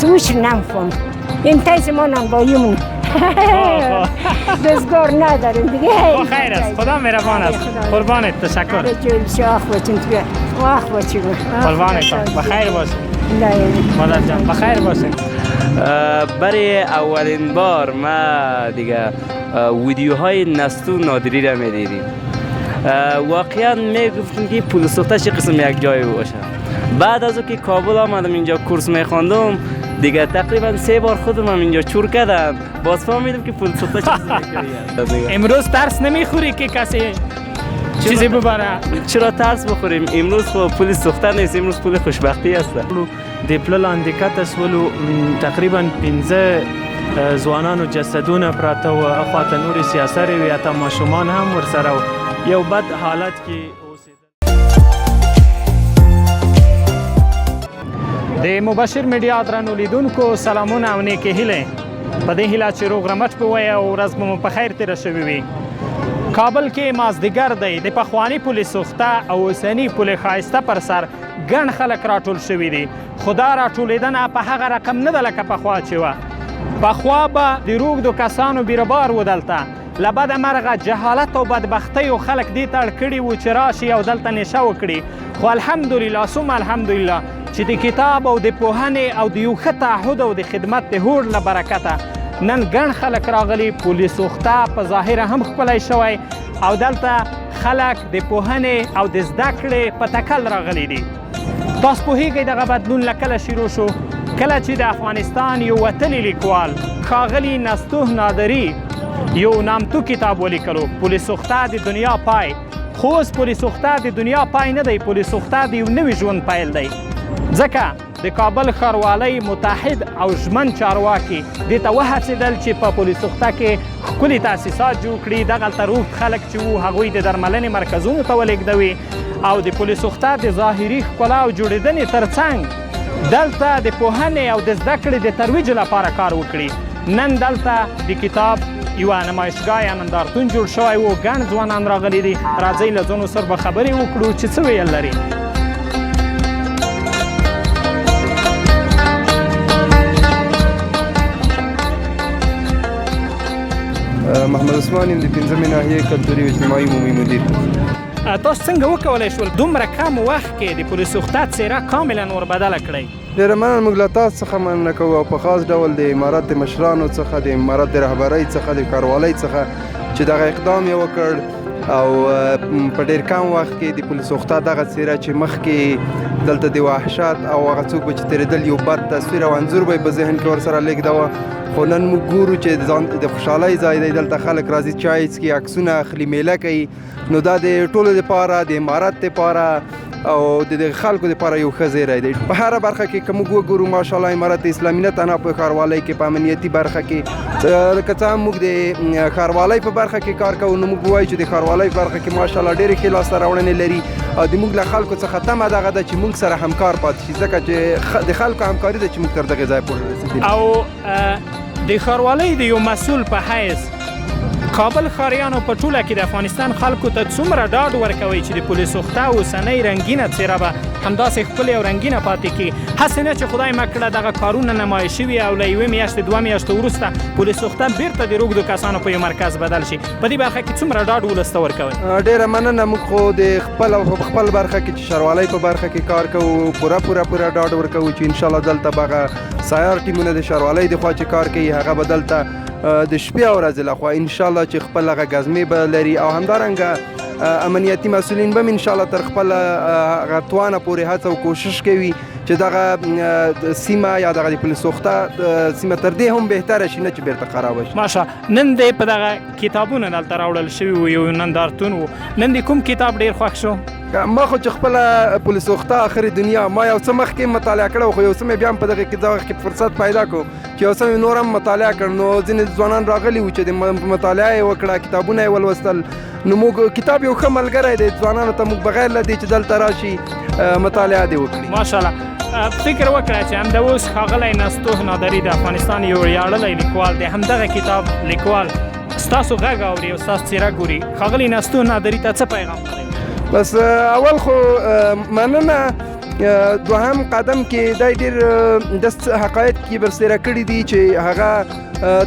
سویش نمیفهم این تایز ما نمباییمون دستگار نداریم دیگه خیر است خدا مهربان است قربانت تشکر قربانت بخیر باشید مادر جان بخیر باشید برای اولین بار ما دیگه ویدیوهای نستو نادری را می‌دیدیم واقعا میگفتیم که پول سوخته چه قسم یک جای باشه بعد از که کابل آمدم اینجا کورس میخواندم دیگه تقریبا 3 بار خودم هم اینجا چور کردم باز فهمیدم که پول سوخته چه قسم جایی امروز ترس نمیخوری که کسی چیزی ببره چرا ترس بخوریم امروز خب پول سوخته نیست امروز پول خوشبختی است دیپلل اندیکات است ولو تقریبا 15 ځوانان او جسدونه پراته و اخواته نور سیاسري وي اته ماشومان هم ورسره یو بد حالت کې د مبشر میډیا درنو لیدونکو سلامونه او نیکې هیلې په دې هیله چې روغ رمټ په وایه او ورځ به مو په خیر تېره شوې وي کابل کې مازدیګر دی د پخواني پولې سوخته او اوسني پولې ښایسته پر سر ګڼ خلک راټول شوي دي خو دا راټولېدنه په هغه رقم نه ده لکه پخوا چې وه پخوا به د روږدو کسانو بیروبار و دلته له بده مرغه جهالت او بدبختیو خلک دې ته اړ کړي وو چې راشي او دلته نشه وکړي خو الحمدلله ثم الحمدلله چې د کتاب او د پوهنې او د یو ښه تعهد او د خدمت د هوډ له برکته نن ګڼ خلک راغلي پولې سوخته په ظاهره هم ښکلی شوی او دلته خلک د پوهنې او د زده کړې په تکل راغلي دي تاسو پوهیږئ دغه بدلون له کله شروع شو کله چې د افغانستان یو وتلی لیکوال ښاغلي نستوه نادري یو نامتو کتاب ولیکلو پولې سوخته د دنیا پای خو اوس پولې سوخته د دنیا پای نه دی پولې سوخته د یو نوي ژوند پیل دی ځکه د کابل ښاروالۍ متحد او ژمن چارواکي دې ته وهڅېدل چې په پولې سوخته کې ښکلي تاسیسات جوړ کړي دغلته روغ خلک چې وو هغوی د درملنې مرکزونو ته ولېږدوي او د پولې سوخته د ظاهري ښکلا او جوړېدنې ترڅنګ دلته د پوهنې او د زده کړې د ترویج لپاره کار وکړي نن دلته د کتاب یوه نمایشګاه یا نندارتون جوړ شوی و ګڼ ځوانان راغلي دي راځئ له ځینو سره به خبرې وکړو چې څه ویل لري محمد عثمان یم د 5مې ناحیې کلتوري او اجتماعي عمومي مدیر تاسو څنګه وکولی شول دومره کم وخت کې د پولې سوخته څېره کاملا وربدله کړئ ډېره مننه موږ له تاسو څخه مننه کوو او په خاص ډول د امارت د مشرانو څخه د امارت د رهبرۍ څخه د ښاروالۍ څخه چې دغه اقدام یې وکړ او په ډېر کم وخت کې د پولې سوخته دغه څېره چې مخکې دلته د وحشت او هغه څوک به چې تېرېدل یو بد تصویر او انځور به یې په ذهن کې ورسره لېږدوه خو نن موږ ګورو چې د خوشحالۍ ځای دی دلته خلک راځي چای څکي عکسونه اخلي میله کوي نو دا د ټولو دپاره د امارت دپاره او د خلکو دپاره یو ښه ځای دی په هره برخه کې که موږ وګورو ماشاءالله امارت اسلامي نه تنها په ښاروالۍ کې په امنیتي برخه کې که څه هم موږ د ښاروالۍ په برخه کې کار کوو نو موږ وایو چې د ښاروالۍ په برخه کې ماشاءالله ډېرې ښې لاسته راوړنې لري او د موږ له خلکو څخه تمه دغه ده چې موږ سره همکار پاتې شي ځکه چې د خلکو همکاري ده چې موږ تر دغې ځایه پورې رسېدلي او د ښاروالۍ د یو مسؤل په حیث کابل ښاریانو په ټوله کې د افغانستان خلکو ته څومره ډاډ ورکوئ چې د پولې سوخته اوسنۍ رنګینه څېره به همداسې ښکلې او رنګینه پاتې کړي هسې نه چې خدای مه کړه دغه کارونه نمایش شوي او له 1 میاشتې 2 میاشتې وروسته پولې سوخته بیرته د روږدو کسانو په یو مرکز بدل شي په دې برخه کې څومره ډاډ ولس ته ورکوئ ډېره مننه موږ خو د خپل برخه کې چې ښاروالۍ په برخه کې کار کوو پوره ډاډ ورکوو چې انشاءالله دلته به هغه سیار ټیمونه د ښاروالۍ د خوا چې کار کوي هغه به دلته د شپې او ورځې لخوا انشاءالله چې خپل هغه ګزمې به لري او همدارنګه امنیتي مسؤلین به هم انشاءالله تر خپل هغه توانه پورې هڅه او کوشش کوي چې دغه سیمه یا دغه د پولې سوخته سیمه تر دې هم بهتره شي نه چې بیرته خرابه شي ماشه نن دې په دغه کتابونه دلته راوړل شوي وو یو نندارتون و نن دې کوم کتاب ډېر خوښ شو ما خو چې خپله پولې سوخته آخري دنیا ما یو څه مخکې مطالعه کړی خو یو څه مې بیا هم په دغه کې فرصت پیدا کړو چې یو څه مې نور هم مطالعه کړ نو ځینې ځوانان راغلي وو چې د مطالعه یې وکړه کتابونه یې ولوستل نو موږ کتاب یو ښه ملګری دی ځوانانو ته موږ بغیر له دې چې دلته راشي مطالعه دې وکړي ماشاءالله فکر وکړه چې همدا اوس ښاغلی نستوه نادري د افغانستان یو ویاړلی لیکوال دی همدغه کتاب لیکوال ستاسو غږ اوري او ستاسو څېره ګوري ښاغلي نستوه نادري ته څه پیغام لرئ بس اول خو مننه دوهم قدم کې دا ډېر د حقایق کې برسېره کړي دي چې هغه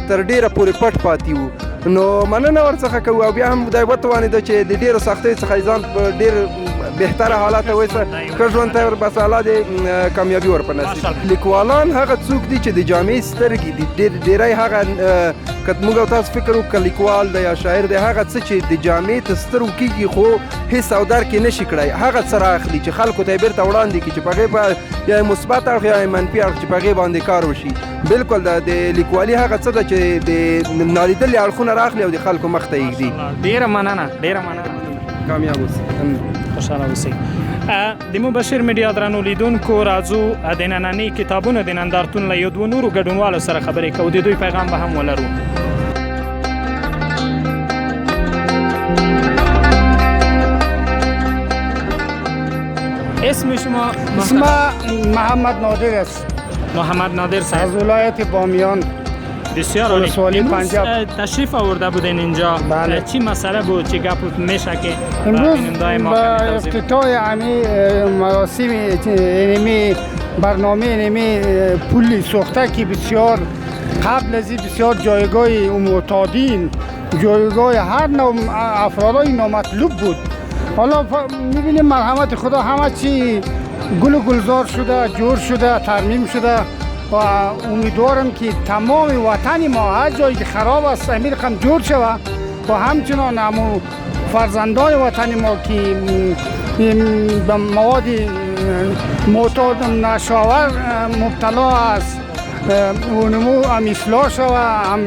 تر ډېره پورې پټ پاتې وو. نو مننه ورڅخه کوو او بیا هم خدای وتوانېده چې د ډېرو سختیو څخه ځان په ډېر بهتره حالات وایسه ښه ژوند ته بس الله دې کامیابي ور په نصیب. لیکوالان هغه څوک دي چې د جامع سترګې دي. ډېری هغه که موږ او تاسو فکر وکړو که لیکوال دی یا شاعر دی هغه څه چې د جامع تر سترګو کېږي خو هېڅ او درک یې نشي کړی هغه څه رااخلي چې خلکو ته یې بیرته وړاندې کړي چې په هغې به یا مثبت اړخ یا منفي اړخ چې په هغې باندې کار وشي. بالکل د لیکوالي هغه څه ده چې د نالیدلي اړخونه رااخلي او د خلکو مخ ته یې ږدي. ډېره مننه. کامیاب اوسئ. خوشحاله اوسئ. د مبشر میډیا درنو لیدونکو راځو د ننني کتابونو د نندارتون له یو دوه نورو ګډونوالو سره خبرې کوو د دوی پیغام به هم ولرو. اسم شما؟ اسم محمد نادر است. محمد نادر از صاحب ولایت بامیان. بسیار عالی. ولسوالی پنجاب. تشریف آورده بودین اینجا. بله. چی مسئله بود؟ چی گپ میشه که امروز بیننده‌های ما با کمی توضیح بدید؟ افتتاح مراسم اینمی برنامه اینمی پل سوخته که بسیار قبل از این بسیار جایگاه معتادین جایگاه هر نوع افرادای نامطلوب بود. حالا میبینیم مرحمت خدا همه چی گل و گلزار شده جور شده ترمیم شده و امیدوارم که تمام وطن ما هر جایی که خراب است امیر رقم جور شود و همچنان همو فرزندان وطن ما که به مواد معتاد نشاور مبتلا است اونمو هم اصلاح شود هم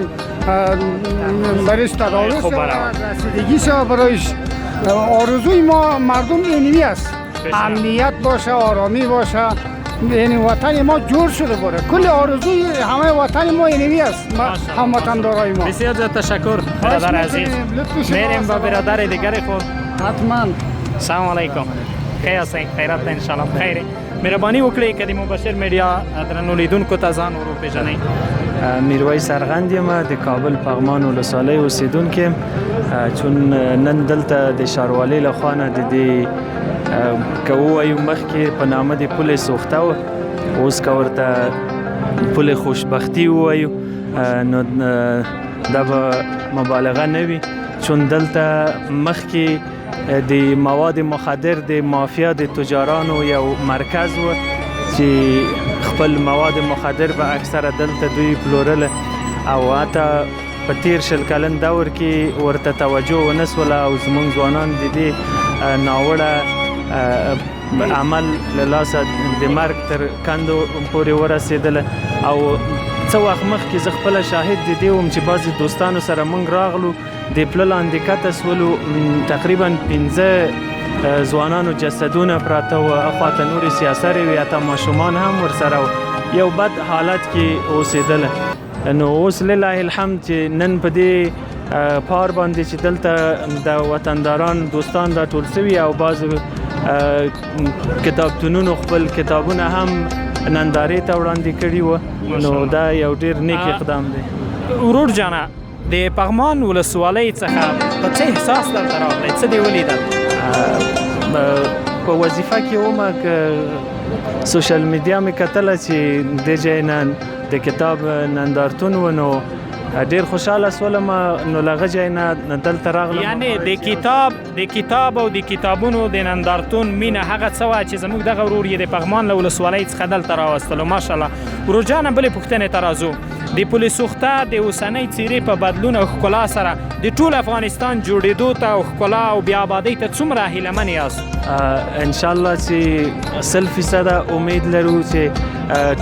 برایش تداوی شود رسیدگی شود برایش. آرزوی ما مردم اینوی است امنیت باشه آرامی باشه یعنی وطن ما جور شده باره کل آرزوی همه وطن ما اینوی است هموطندارای ما. بسیار زیاد تشکر برادر عزیز. میریم با برادر دیگر خود. حتما. سلام علیکم. خیر هستین خیرات ده انشاءالله بخیره. مهرباني وکړئ که د مبشر میډیا درنو لیدونکو ته ځان ور وپېژنئ. میرویس سرغند یم د کابل پغمان ولسوالۍ اوسیدونکی یم. چون نن دلته د ښاروالۍ له خوا نه د دې که ووایو مخکې په نامه د پل سوخته و اوس که ورته پل خوشبختي ووایو نو دا به مبالغه نه وي چون دلته مخکې د مواد مخدر د مافیا د تجارانو یو مرکز و چې خپل مواد مخدر به اکثره دلته دوی پلورل او حتی په تیر شل کلن دور کې ورته توجه ونسوله او زموږ ځوانان د دې ناوړه عمل له لاسه د مرګ تر کندو پورې ورسېدله او څه وخت مخکې زه خپله شاهد د دې وم چې بعضې دوستانو سره موږ راغلو د پله لاندې کته سولو تقریبا 15 ځوانانو جسدونه پراته و اخواته نورې سیاسرې وې حتی ماشومان هم ورسره یو بد حالت کې اوسېدله. نو اوس لله الحمد چې نن په دې پار باندې چې دلته د وطنداران دوستان دا ټول سوي او بعضو کتابتونونو خپل کتابونه هم نندارې ته وړاندې کړي وو نو دا یو ډېر نیک اقدام دی. ورور جانه د پغمان ولسوالۍ څخه په څه احساس درته راغلی څه دې ولیدل؟ په وظیفه کې ومه که سوشل میډیا مې کتله چې دې ځای نه د کتاب نندارتون و نو ډیر خوشاله سولم نو لغه ځای نه دلته راغلم. یعنی د کتاب او د کتابونو د نندارتون مینه هغه څه وه چې زموږ دغه ورور یې د پغمان له ولسوالۍ څخه دلته راوستلو. ماشاءالله. ورور جانه بلې پوښتنې ته راځو. د پل سوخته د اوسنۍ څیرې په بدلون او ښکلا سره د ټول افغانستان جوړېدو ته او ښکلا او بیا آبادۍ ته څومره هیلهمن یاست؟ انشاءالله چې 100% امید لرو چې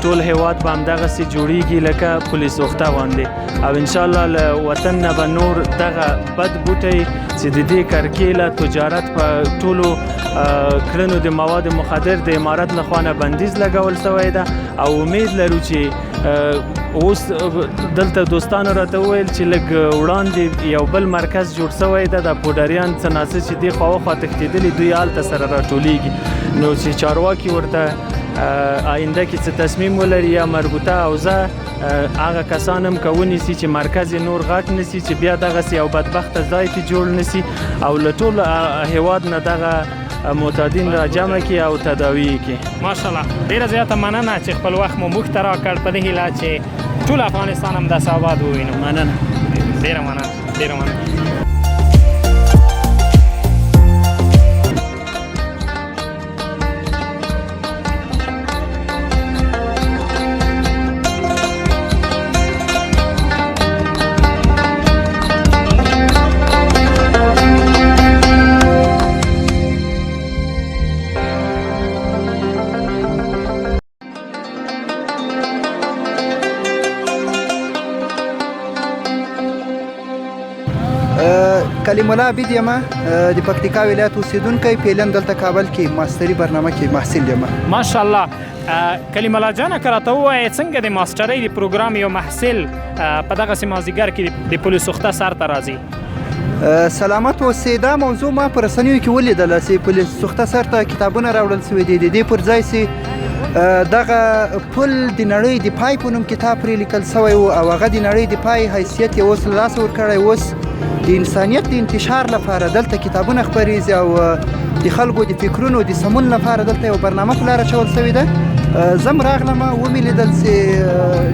ټول هیواد به همدغسې جوړیږي لکه پل سوخته غوندې او انشاءالله له وطن نه به نور دغه بد بوټی چې د دې کرکیله تجارت په ټولو کړنو د مواد مخدر د امارت له خوا نه بندیز لګول سوی ده او امید لرو چې اوس دلته دوستانو راته وویل چې لږ وړاندې یو بل مرکز جوړ سوی ده د پوډریان څه ناڅه چې دې خوا وخوا تښتېدلي دوی هلته سره راټولیږي نو چې چارواکي ورته آینده کې څه تصمیم ولري یا مربوطه اوضاع هغه کسان هم که ونیسي چې مرکز نور غټ نسي چې بیا دغسې یو بدبخته ځای کې جوړ نسي او له ټول هیواد نه دغه معتادین را جمع کی او تداوی کی. ماشاءالله ډیره زیاته مننه چې خپل وخت مو موږ ته راکړ په دې هیله چې ټول افغانستان هم داسې آباد ووینو. مننه. ډیره مننه. کلیم الله عبید یم د پکتیکا ولایت اوسیدونکی فعلا دلته کابل کې ماستري برنامه کې محصل یم. ماشاءالله کلیم الله جان که راته ووایې څنګه د ماسټرۍ د پروګرام یو محصل په دغسې مازدیګر کې د پل سوخته سر ته راځي؟ سلامت اوسئ. دا موضوع ما په رسنیو کې ولیدله چې پل سوخته سر ته کتابونه راوړل سوي دي. د دې پر ځای چې دغه پل د نړۍ د پای په نوم کتاب پرې لیکل سوی و او هغه د نړۍ د پای حیثیت یې اوس له لاسه ورکړی. اوس د انسانیت د انتشار لپاره دلته کتابونه خپریږي او د خلکو د فکرونو د سمون لپاره دلته یو برنامه په لاره اچول سوې ده. زم راغلم ومې لیدل چې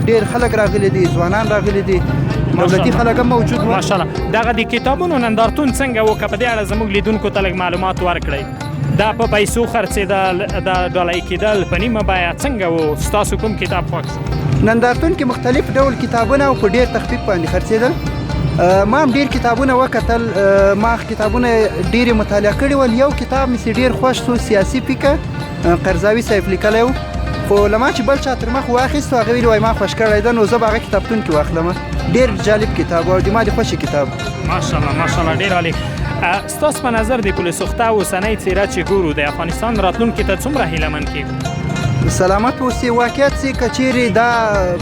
ډېر خلک راغلي دي، ځوانان راغلي دي، دولتي خلک هم موجود وو. ماشاءالله دغه د کتابونو نندارتون څنګه و که په دې اړه زموږ لیدونکو ته لږ معلومات ورکړئ؟ دا په پیسو خرڅېدل، دا ډالۍ کېدل، په نیمه بیه څنګه و؟ ستاسو کوم کتاب خوښ؟ نندارتون کې مختلف ډول کتابونه او په ډېر تخفیف باندې خرڅېدل. ما هم ډېر کتابونه وکتل. ما کتابونه ډېرې مطالعه کړي ول. یو کتاب مې ډېر خوښ شو، سیاسي فکر، قرضاوي صاحب لیکلی و. خو له ما چې بل چا تر مخ واخیستو هغه ویلي وایي ما خوښ کړی ده، نو زه به هغه کتابتون کې واخلم. ډېر جالب کتاب او د ما د خوښې کتاب. ماشاءالله ډېر عالی. ستاسو په نظر د پل سوخته اوسنۍ څېره چې ګورو د افغانستان راتلونکي ته څومره هیلهمن کېږو؟ سلامت اوسئ. واقعیت چې که چیرې دا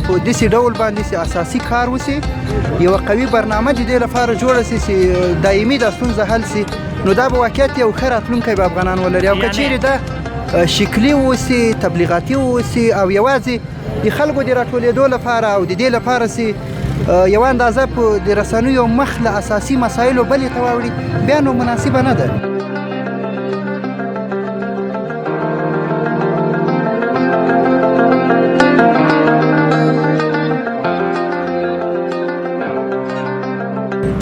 په داسې ډول باندې اساسي کار وسي، یوه قوي برنامه د دې لپاره جوړه سي چې دایمي دا ستونزه حل سي، نو دا به واقعیت یو ښه راتلونکی به افغانان ولري. او که چیرې دا شکلي اوسي، تبلیغاتي اوسي او یوازې د خلکو د راټولېدو لپاره او د دې لپاره سي یوه اندازه په د رسنیو مخ له اساسي مسایلو بلې ته واوړي، بیا نو مناسبه نه ده.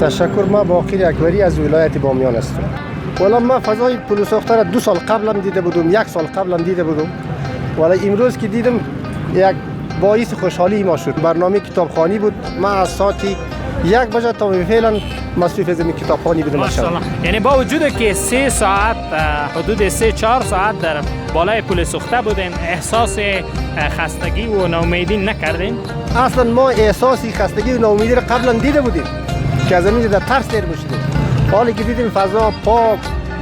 تشکر. ما باقر اکبری از ولایت بامیان هستم. والا ما فضای پل سوخته را 2 سال قبلم دیده بودم، 1 سال قبلم دیده بودم. والا امروز که دیدم یک باعث خوشحالی ما شد. برنامه کتابخوانی بود. ما از ساعت 1 بجه تا فعلا مصروف از کتابخوانی بودم. ماشاءالله. یعنی با وجود که 3 ساعت حدود 3-4 ساعت در بالای پل سوخته بودین احساس خستگی و ناامیدی نکردین؟ اصلا ما احساسی خستگی و ناامیدی را قبلا دیده بودیم که از اینجا در ترس دیر میشدیم. حالی که دیدیم فضا پاک،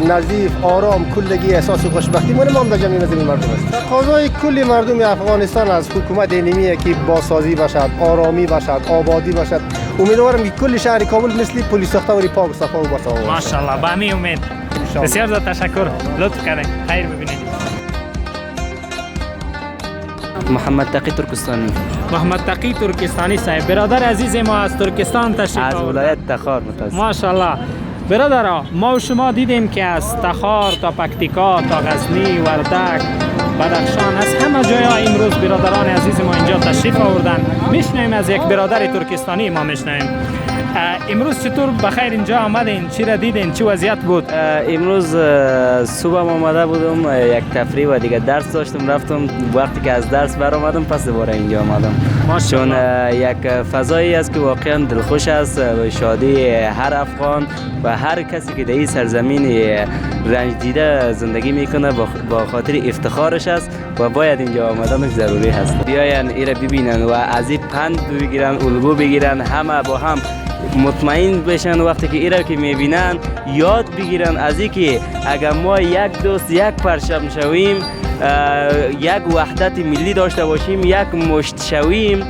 نظیف، آرام، کلگی احساس خوشبختی ما هم در جمعی نظمی مردم است. تقاضای کل مردم افغانستان از حکومت اینمیه که بازسازی باشد، آرامی باشد، آبادی باشد. امیدوارم که کل شهر کابل مثل پل سوخته و پاک و صفا و بسا. ماشاءالله با همین امید. بسیار زیاد تشکر. لطف کردین. خیر ببینید. محمد تقی ترکستانی. محمد تقی ترکستانی صاحب برادر عزیز ما از ترکستان تشریف از آوردن. ولایت تخار متاسفم. ماشاءالله. برادرها ما و شما دیدیم که از تخار تا پکتیکا تا غزنی، وردک، بدخشان از همه جاها امروز برادران عزیز ما اینجا تشریف آوردن. میشنویم از یک برادر ترکستانی ما میشنویم. امروز چطور بخیر اینجا آمدین؟ چی را دیدین؟ چی وضعیت بود؟ امروز صبح آمده بودم یک تفریح و دیگه درس داشتم، رفتم. وقتی که از درس برآمدم پس دوباره اینجا آمدم. چون یک فضایی است که واقعا دلخوش است و شادی هر افغان و هر کسی که در این سرزمین رنج دیده زندگی میکنه با خاطر افتخارش است و باید اینجا آمدنش ضروری هست. بیاین ایره ببینن و از این پند بگیرن، الگو بگیرن، همه با هم مطمئن بشن. وقتی که ایره که میبینن یاد بگیرن از این که اگر ما یک دوست، یک پرچم شویم، یک وحدت ملی داشته باشیم، یک مشت شویم،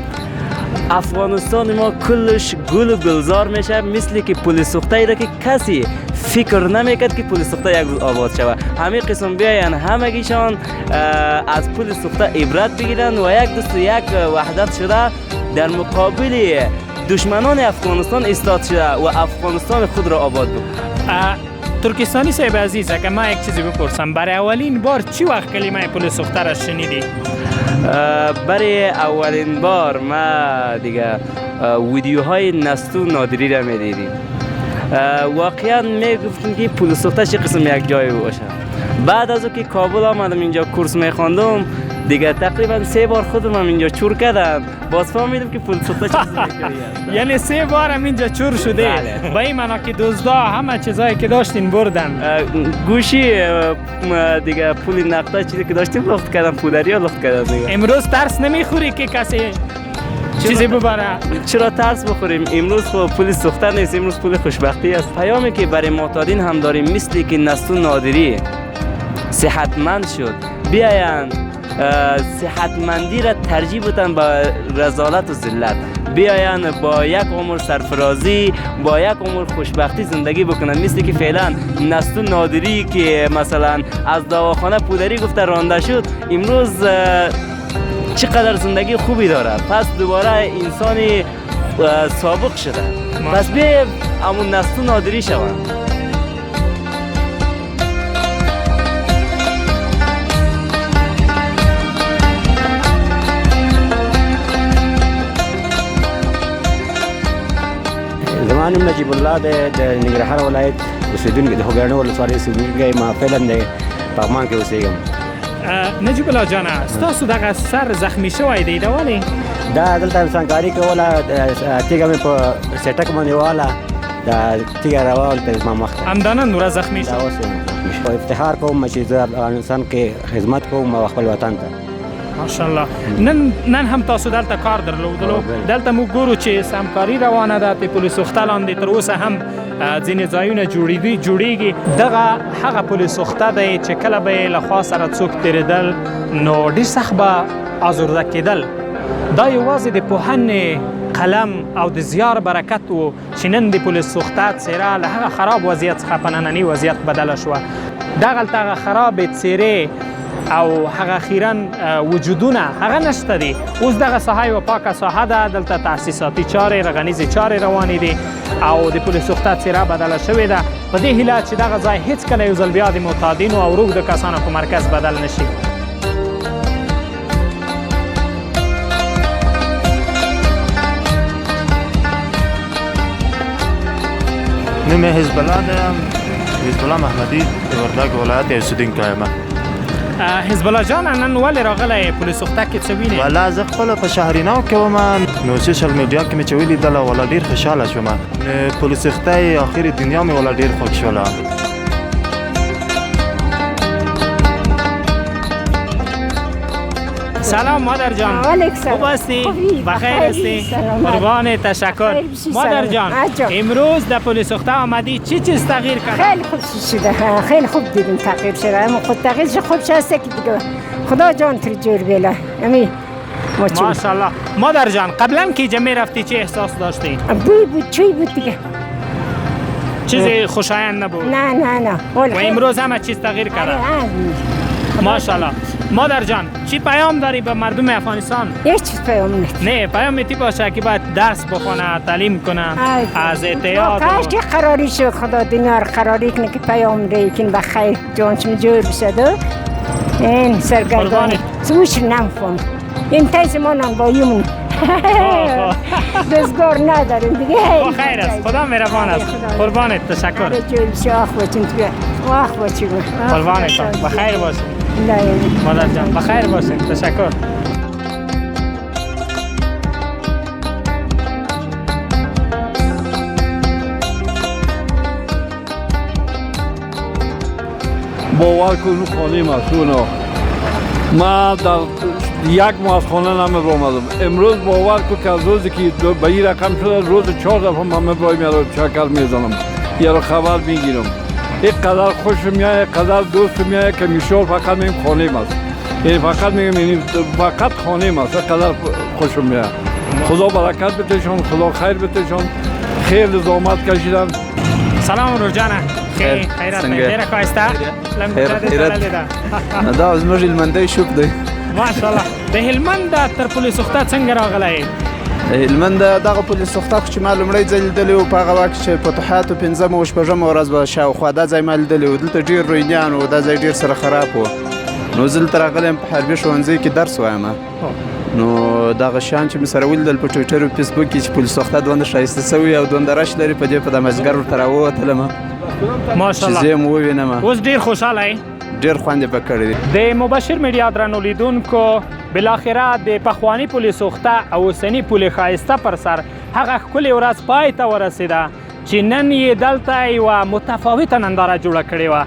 افغانستان ما کلش گل و گلزار میشه. مثل که پل سوخته ای را که کسی فکر نمیکرد که پل سوخته یک روز آباد شود. همه قسم بیاین همگیشان از پل سوخته عبرت بگیرن و یک دوست، یک وحدت شده در مقابل دشمنان افغانستان ایستاد شده و افغانستان خود را آباد بود. ترکستانی صاحب عزیز، اگه ما یک چیزی بپرسم، برای اولین بار چی وقت کلمه پل سوخته را شنیدی؟ برای اولین بار ما دیگه ویدیوهای نستو نادری را میدیدیم. واقعا میگفتیم که پل سوخته چه قسم یک جای باشه. بعد از که کابل آمدم اینجا کورس میخواندم دیگه تقریبا 3 بار خودم هم اینجا چور کردم، باز فهمیدم که پل سوخته چه قسم یک جایی است. یعنی 3 بار هم اینجا چور شده. بله. با این معنا که دزدا همه چیزایی که داشتین بردن. گوشی دیگه پول نقده چیزی که داشتیم لخت کردم، پودری ها لخت کردم دیگه. امروز ترس نمیخوری که کسی چیزی ببره؟ چرا ترس بخوریم؟ امروز خب پول سوخته نیست، امروز پول خوشبختی است. پیامی که برای معتادین هم داریم، مثلی که نستو نادری صحتمند شد، بیاین صحتمندی را ترجیح بدن با رذالت و ذلت، بیاین با یک عمر سرفرازی، با یک عمر خوشبختی زندگی بکنن. مثل که فعلا نستو نادری که مثلا از دواخانه پودری گفته رانده شد، امروز چقدر زندگی خوبی داره، پس دوباره انسانی سابق شده. پس بیا همون نستو نادری شوند. زمانم نجیب الله د ننګرهار ولایت اوسیدونکی د هوګړنو ولسوالۍ اوسیدونکی، ما فعلا د پغمان کې اوسېږم. نجیب الله جان، ستاسو دغه سر زخمی شوی دی ولې؟ دا دلته انسانکاري کوله، تیږه مې په سیټک باندې واله، دا تیږه راواله زما مخ ته، همدا نن ورځ زخمی شو. دا اوس په افتخار کوم چې زه افغانستان کې خدمت کوم او خپل وطن ته. ماشاءالله. نن هم تاسو دلته کار درلودلو. دلته موږ ګورو چې سمکاري روانه ده، په پل سوخته لاندې تر اوسه هم ځینې ځایونه جوړیږي. دغه هغه پل سوخته دی چې کله به یې له خوا سره څوک تېرېدل نو ډېر سخت به ازرده کېدل. دا یوازې د پوهنې قلم او د زیار برکت و چې نن د پل سوخته څېره له هغه خراب وضعیت څخه په ننني وضعیت بدله شوه. دغلته هغه خرابې څېرې او هغه خیرن وجودونه هغه نشته دي. اوس دغه ساحه یو پاکه ساحه ده، دلته تاسیساتي چارې رغنیزې چارې روانې دي او د پل سوخته څېره بدله شوې ده. په دې هیله چې دغه ځای هیڅکله یو ځل بیا د معتادینو او روږدو کسانو په مرکز بدل نشي. نوم حزب الله ده، حزب الله محمدی د وردګ ولایت اوسیدونکی یم. حزب الله جان، نن ولې راغلی پل سوخته کې څه وینې؟ والا زه خپله په شهریناو کې وم، نو سوشل میډیا کې مې چې ولیدله والا ډېر خوشحاله شوم. پل سوخته آخر دنیا مې والا ډېر خوښ شوله. سلام مادر جان. علیکم سلام. خوب هستی؟ بخیر هستی؟ قربان تشکر. مادر جان، امروز در پل سوخته آمدی چی چیز تغییر کرد؟ خیلی خوب شده، خیلی خوب دیدیم تغییر شده، اما خود تغییرش خوب شده که دیگه خدا جان تر جور بیله. امین ماشاءالله. مادر جان، قبلا که جمعه رفتی چه احساس داشتی؟ بوی بود، چوی بود دیگه، چیزی خوشایند نبود؟ نه و امروز همه چیز تغییر کرده؟ ماشاءالله. مادر جان، چی پیام داری به مردم افغانستان؟ هیچ چیز پیام نیست. نه، پیام تی باشه که باید درس بخونه، تعلیم کنه، از اعتیاد کاش که قراری شد، خدا دنیا رو قراری کنه که پیام ریکن بخیر جانشون جور بشده. این سرگردانی سوش نمفهم این تایز ما نمباییمون دزگار نداریم دیگه. خیر است، خدا مهربان است. قربانت تشکر. جور بشه آخ بچین توی آخ بچین قربانت بخیر باشید. مادر جان بخیر باشید. تشکر. باور کن خانه مسئول ما در یک ماه از خانه نمی آمدم. امروز باور کن که از روزی که به این رقم شده روز 4 دفعه من میبرایم یا چکر میزنم یا رو خبر میگیرم. یک قدر خوش میاد، یک قدر دوست میاد که میشور فقط میگم خانه ماست، یعنی فقط میگم یعنی فقط خانه ماست، یک قدر خوش میاد. خدا برکت بتشون، خدا خیر بتشون، خیلی زحمت کشیدن. سلام روجانه. خیرات دیر کایسته. خیرات. دا زموږ هلمندی شوک دی. ماشاءالله. د هلمند تر پل سوخته څنګه راغلی؟ هلمند دغه پولیس سوخته چې ما لومړی ځل لیدلی و په هغه وخت چې فتوحاتو 5مه او 6مه ورځ به شاوخوا دا ځای ما لیدلی و. دلته ډېر روینیان و، دا ځای ډېر سره خراب و. نو زه دلته راغلی یم په حربي ښوونځي کې درس وایم. نو دغه شیان چې مې سره ولیدل په ټویټر او فیسبوک کې چې پولیس سوخته دومره ښایسته سوي او دومره رش لري، په دې په د مازدیګر ورته راووتلم ماشاءالله چې زه یې ووینم. اوس ډېر خوشحاله یې؟ ډېر خوند یې په کړی دی. د مبشر میډیا درنو لیدونکو بالاخره د پخواني پولې سوخته او اوسني پولې ښایسته پر سر هغه ښکلې ورځ پای ته ورسېده چې نن یې دلته یوه متفاوته ننداره جوړه کړې وه.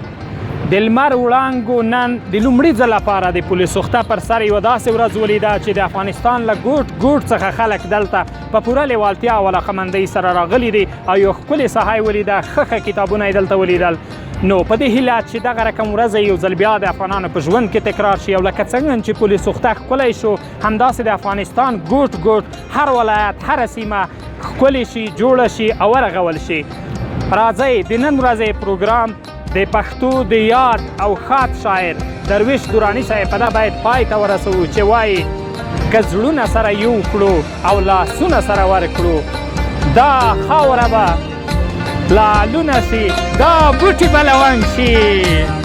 د لمر وړانګو نن د لومړي ځل لپاره د پولې سوخته پر سر یوه داسې ورځ ولیده چې د افغانستان له ګوټ ګوټ څخه خلک دلته په پوره لیوالتیا او علاقمندۍ سره راغلي دي او یو ښکلې ساحه یې ولیده، ښه کتابونه یې دلته ولیدل. نو په دې هیله چې دغه رقم ورځ یو ځل بیا د افغانانو په ژوند کې تکرار شي او لکه څنګه چې پولې سوخته ښکلی شو همداسې د افغانستان ګوټ ګوټ هر ولایت هره سیمه ښکلې شي، جوړه شي او ورغول شي. راځئ د نن ورځې پروګرام د پښتو د یاد او ښاد شاعر درویش دراني صاحب په دا باید پای ته ورسوو چې وایي که زړونه سره یو کړو او لاسونه سره ورکړو دا خاوره به لالونه سي، دا بوټي به لونګ شي.